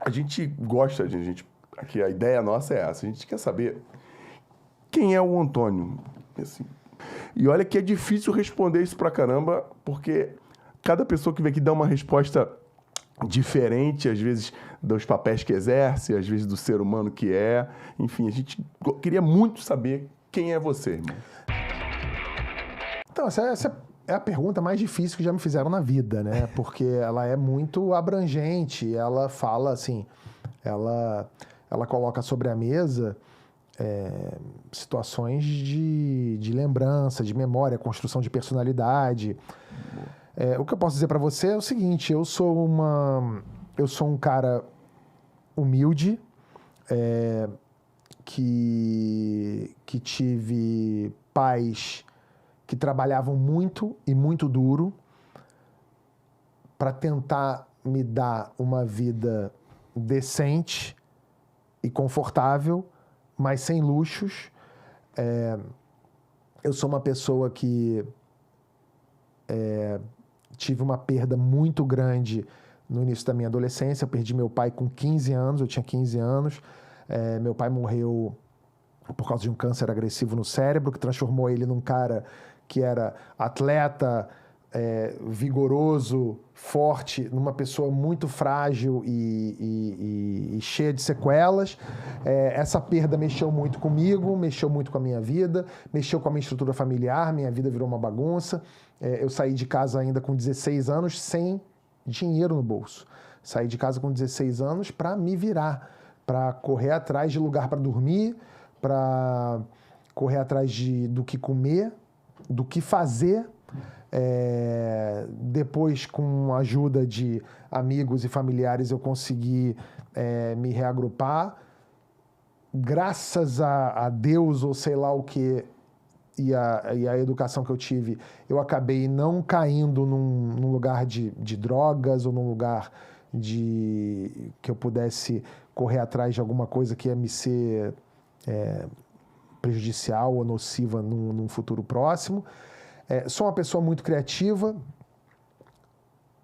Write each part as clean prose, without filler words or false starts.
a gente gosta, aqui a ideia nossa é essa, a gente quer saber quem é o Antônio, assim. E olha que é difícil responder isso pra caramba, porque cada pessoa que vem aqui dá uma resposta diferente, às vezes dos papéis que exerce, às vezes do ser humano que é. Enfim, a gente queria muito saber quem é você, irmão. Então, essa é a pergunta mais difícil que já me fizeram na vida, né? Porque ela é muito abrangente, ela fala assim, ela coloca sobre a mesa situações de lembrança, de memória, construção de personalidade. O que eu posso dizer para você é o seguinte, eu sou um cara humilde, que tive pais que trabalhavam muito e muito duro para tentar me dar uma vida decente e confortável, mas sem luxos. Eu sou uma pessoa que tive uma perda muito grande no início da minha adolescência. Eu perdi meu pai com 15 anos, eu tinha 15 anos. Meu pai morreu por causa de um câncer agressivo no cérebro, que transformou ele num cara que era atleta, vigoroso, forte, numa pessoa muito frágil e cheia de sequelas. Essa perda mexeu muito comigo, mexeu muito com a minha vida, mexeu com a minha estrutura familiar, minha vida virou uma bagunça. Eu saí de casa ainda com 16 anos, sem dinheiro no bolso. Saí de casa com 16 anos para me virar, para correr atrás de lugar para dormir, para correr atrás do que comer, do que fazer. Depois, com a ajuda de amigos e familiares, eu consegui me reagrupar. Graças a Deus, ou sei lá o que, e a educação que eu tive, eu acabei não caindo num lugar de drogas ou num lugar que eu pudesse correr atrás de alguma coisa que ia me ser prejudicial ou nociva num futuro próximo. Sou uma pessoa muito criativa,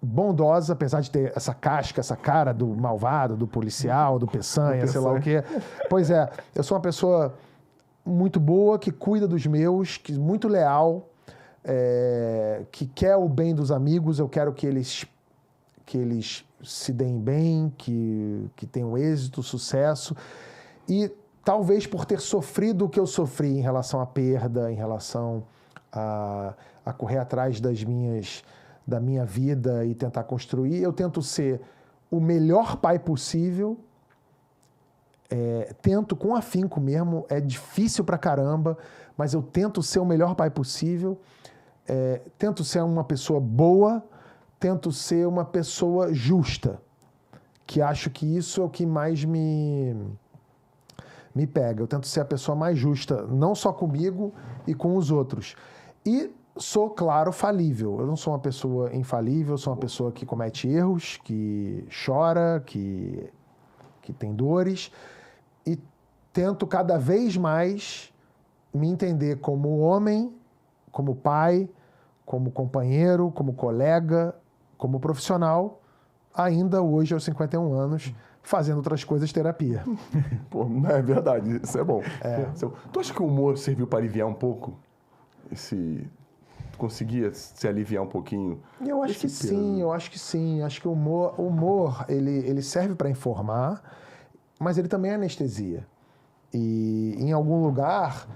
bondosa, apesar de ter essa casca, essa cara do malvado, do policial, do peçanha, sei lá o quê. Pois é, eu sou uma pessoa muito boa, que cuida dos meus, muito leal, que quer o bem dos amigos. Eu quero que eles se deem bem, que tenham êxito, sucesso. E talvez por ter sofrido o que eu sofri em relação à perda, em relação a correr atrás da minha vida e tentar construir, eu tento ser o melhor pai possível. Tento com afinco mesmo, é difícil pra caramba, mas eu tento ser o melhor pai possível. Tento ser uma pessoa boa, tento ser uma pessoa justa, que acho que isso é o que mais me pega. Eu tento ser a pessoa mais justa, não só comigo e com os outros. E sou, claro, falível. Eu não sou uma pessoa infalível, sou uma pessoa que comete erros, que chora, que tem dores. E tento cada vez mais me entender como homem, como pai, como companheiro, como colega, como profissional, ainda hoje aos 51 anos, fazendo outras coisas, terapia. Pô, não é verdade, isso é bom. Tu acha que o humor serviu para aliviar um pouco? Tu conseguia se aliviar um pouquinho? Eu acho que sim, eu acho que sim. Acho que o humor ele serve para informar, mas ele também é anestesia. E em algum lugar,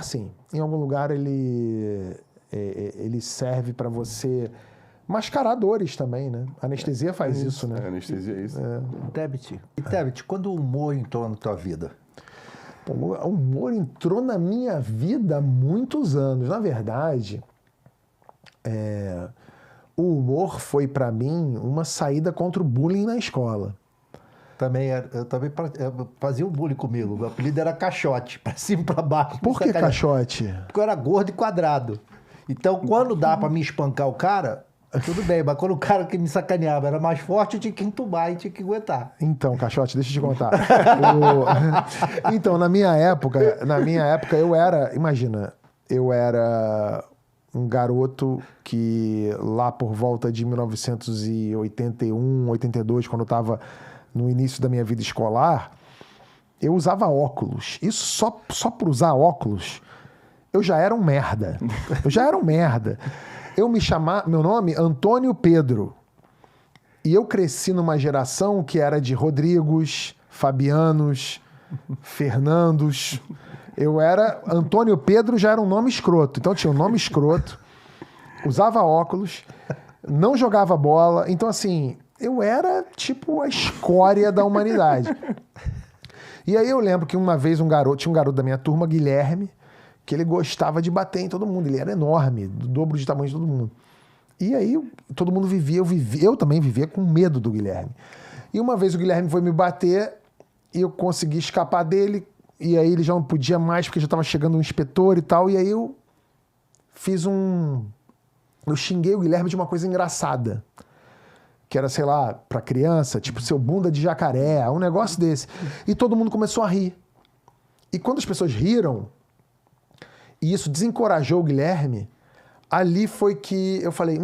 sim. Em algum lugar ele serve para você mascarar dores também, né? A anestesia faz isso, né? A anestesia é isso. Tebet, quando o humor entrou na tua vida? O humor entrou na minha vida há muitos anos. Na verdade, o humor foi para mim uma saída contra o bullying na escola. Eu também fazia o bullying comigo. O apelido era Caixote, para cima e para baixo. Por que Caixote? Porque eu era gordo e quadrado. Então, quando dá para me espancar o cara, tudo bem, mas quando o cara que me sacaneava era mais forte, eu tinha que entubar e tinha que aguentar. Então, Caixote, deixa eu te contar. Então, na minha época eu era um garoto que lá por volta de 1981, 82, quando eu estava no início da minha vida escolar, eu usava óculos. Isso só por usar óculos, eu já era um merda. Meu nome, Antônio Pedro. E eu cresci numa geração que era de Rodrigos, Fabianos, Fernandos. Antônio Pedro já era um nome escroto. Então tinha um nome escroto, usava óculos, não jogava bola. Então, assim, eu era tipo a escória da humanidade. E aí eu lembro que uma vez tinha um garoto da minha turma, Guilherme, que ele gostava de bater em todo mundo. Ele era enorme, do dobro de tamanho de todo mundo. E aí todo mundo eu também vivia com medo do Guilherme. E uma vez o Guilherme foi me bater e eu consegui escapar dele. E aí ele já não podia mais porque já estava chegando um inspetor e tal. E aí eu eu xinguei o Guilherme de uma coisa engraçada. Que era, sei lá, pra criança, tipo, seu bunda de jacaré, um negócio desse. E todo mundo começou a rir. E quando as pessoas riram, e isso desencorajou o Guilherme, ali foi que eu falei,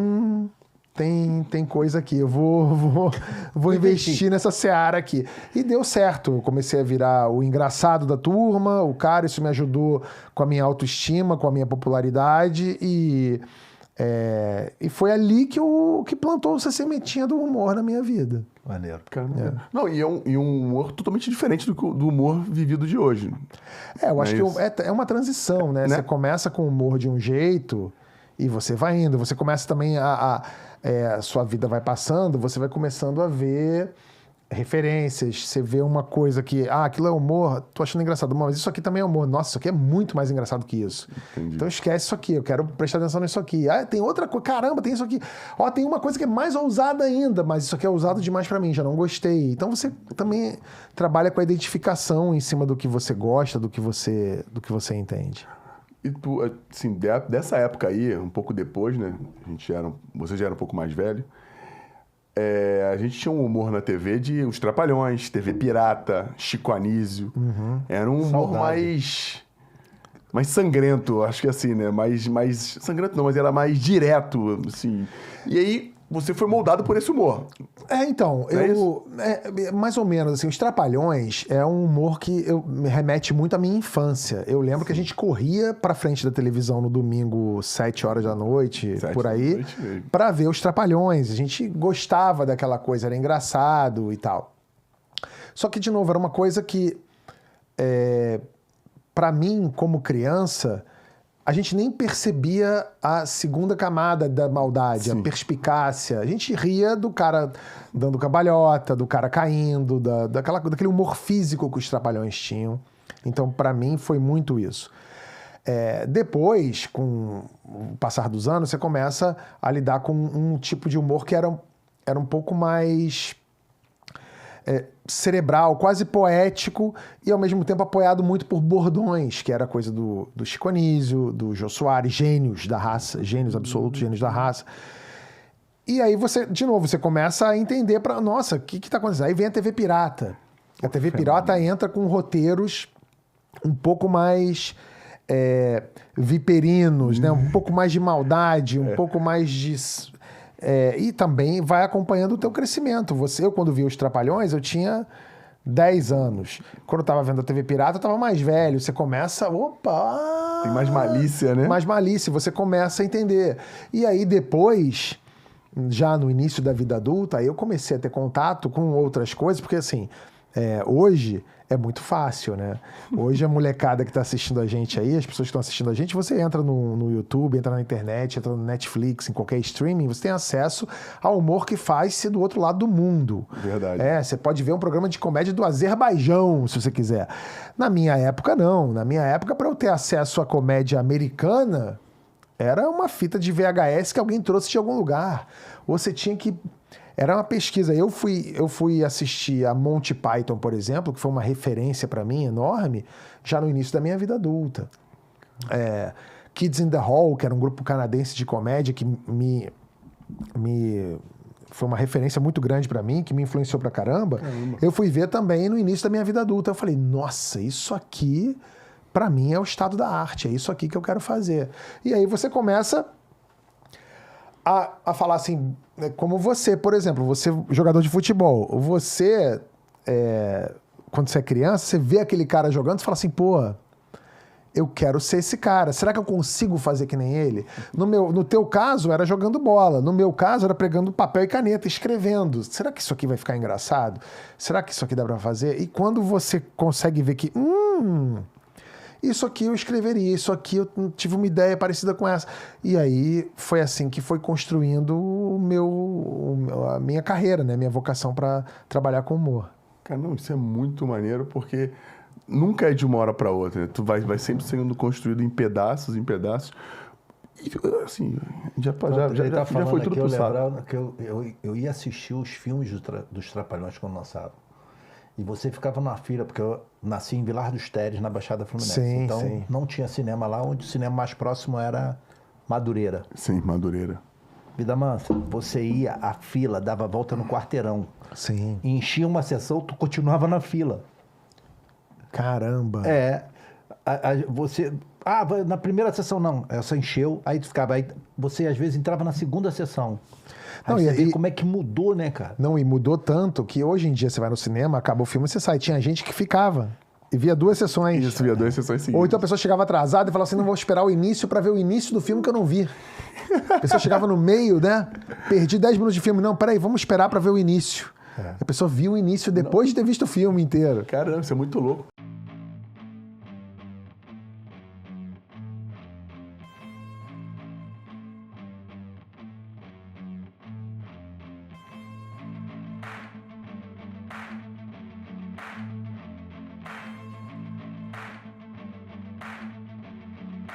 tem coisa aqui, eu vou investir nessa seara aqui. E deu certo, eu comecei a virar o engraçado da turma, o cara, isso me ajudou com a minha autoestima, com a minha popularidade, e foi ali que plantou essa sementinha do humor na minha vida. Maneiro. Não, e um humor totalmente diferente do humor vivido de hoje. Eu acho que é uma transição, né? Você começa com o humor de um jeito e você vai indo. Você começa também a sua vida vai passando, você vai começando a ver referências. Você vê uma coisa que, aquilo é humor, tô achando engraçado, mas isso aqui também é humor. Nossa, isso aqui é muito mais engraçado que isso. Entendi. Então esquece isso aqui, eu quero prestar atenção nisso aqui. Tem outra coisa, caramba, tem isso aqui. Tem uma coisa que é mais ousada ainda, mas isso aqui é ousado demais pra mim, já não gostei. Então você também trabalha com a identificação em cima do que você gosta, do que você entende. E tu, assim, dessa época aí, um pouco depois, né? Você já era um pouco mais velho. A gente tinha um humor na TV de Os Trapalhões, TV Pirata, Chico Anísio. Uhum. Era um humor mais sangrento, acho que assim, né? Mais sangrento não, mas era mais direto, assim. E aí você foi moldado por esse humor. Então, mais ou menos, assim, Os Trapalhões é um humor que me remete muito à minha infância. Eu lembro que a gente corria pra frente da televisão no domingo, 7 horas da noite, por aí, pra ver Os Trapalhões. A gente gostava daquela coisa, era engraçado e tal. Só que, de novo, era uma coisa que, pra mim, como criança, a gente nem percebia a segunda camada da maldade, a perspicácia. A gente ria do cara dando cambalhota, do cara caindo, daquele humor físico que os Trapalhões tinham. Então, pra mim, foi muito isso. Depois, com o passar dos anos, você começa a lidar com um tipo de humor que era um pouco mais cerebral, quase poético e ao mesmo tempo apoiado muito por bordões, que era coisa do Chico Anísio, do Jô Soares, gênios da raça, gênios absolutos, gênios da raça. E aí você começa a entender nossa, o que tá acontecendo? Aí vem a TV Pirata. A TV Pirata entra com roteiros um pouco mais viperinos, né? Um pouco mais de maldade, um pouco mais de... e também vai acompanhando o teu crescimento. Eu, quando vi Os Trapalhões, eu tinha 10 anos. Quando eu tava vendo a TV Pirata, eu tava mais velho. Você começa... Opa! Tem mais malícia, né? Mais malícia. Você começa a entender. E aí, depois, já no início da vida adulta, aí eu comecei a ter contato com outras coisas, porque, assim, hoje... é muito fácil, né? Hoje a molecada que tá assistindo a gente aí, as pessoas que estão assistindo a gente, você entra no YouTube, entra na internet, entra no Netflix, em qualquer streaming, você tem acesso ao humor que faz-se do outro lado do mundo. Verdade. Você pode ver um programa de comédia do Azerbaijão, se você quiser. Na minha época, não. Na minha época, para eu ter acesso à comédia americana, era uma fita de VHS que alguém trouxe de algum lugar. Ou você tinha que... Era uma pesquisa. Eu fui assistir a Monty Python, por exemplo, que foi uma referência para mim enorme, já no início da minha vida adulta. Kids in the Hall, que era um grupo canadense de comédia que foi uma referência muito grande para mim, que me influenciou pra caramba. Eu fui ver também no início da minha vida adulta. Eu falei, nossa, isso aqui, para mim, é o estado da arte. É isso aqui que eu quero fazer. E aí você começa a falar assim, como você, por exemplo, você jogador de futebol, você, quando você é criança, você vê aquele cara jogando, você fala assim, pô, eu quero ser esse cara. Será que eu consigo fazer que nem ele? No teu caso, era jogando bola. No meu caso, era pegando papel e caneta, escrevendo. Será que isso aqui vai ficar engraçado? Será que isso aqui dá pra fazer? E quando você consegue ver que, isso aqui eu escreveria, isso aqui eu tive uma ideia parecida com essa. E aí foi assim que foi construindo a minha carreira, né? Minha vocação para trabalhar com humor. Cara, não, isso é muito maneiro, porque nunca é de uma hora para outra, né? Tu vai sempre sendo construído em pedaços, E, assim, já foi tudo pro saco. Eu ia assistir os filmes dos Trapalhões quando lançavam. E você ficava na fila, porque eu nasci em Vilar dos Teres, na Baixada Fluminense. Sim, então, sim. não tinha cinema lá, onde o cinema mais próximo era Madureira. Sim, Madureira. Vida mansa, você ia, a fila, dava a volta no quarteirão. Sim. Enchia uma sessão, tu continuava na fila. Caramba. Você... na primeira sessão não, essa encheu, aí tu ficava... Aí você, às vezes, entrava na segunda sessão. Aí você vê como é que mudou, né, cara? Não, e mudou tanto que hoje em dia você vai no cinema, acaba o filme, você sai. Tinha gente que ficava e via 2 sessões. Isso, via 2 sessões seguidas. Ou então a pessoa chegava atrasada e falava assim, não vou esperar o início pra ver o início do filme que eu não vi. A pessoa chegava no meio, né? Perdi 10 minutos de filme. Não, peraí, vamos esperar pra ver o início. A pessoa viu o início depois de ter visto o filme inteiro. Caramba, isso é muito louco.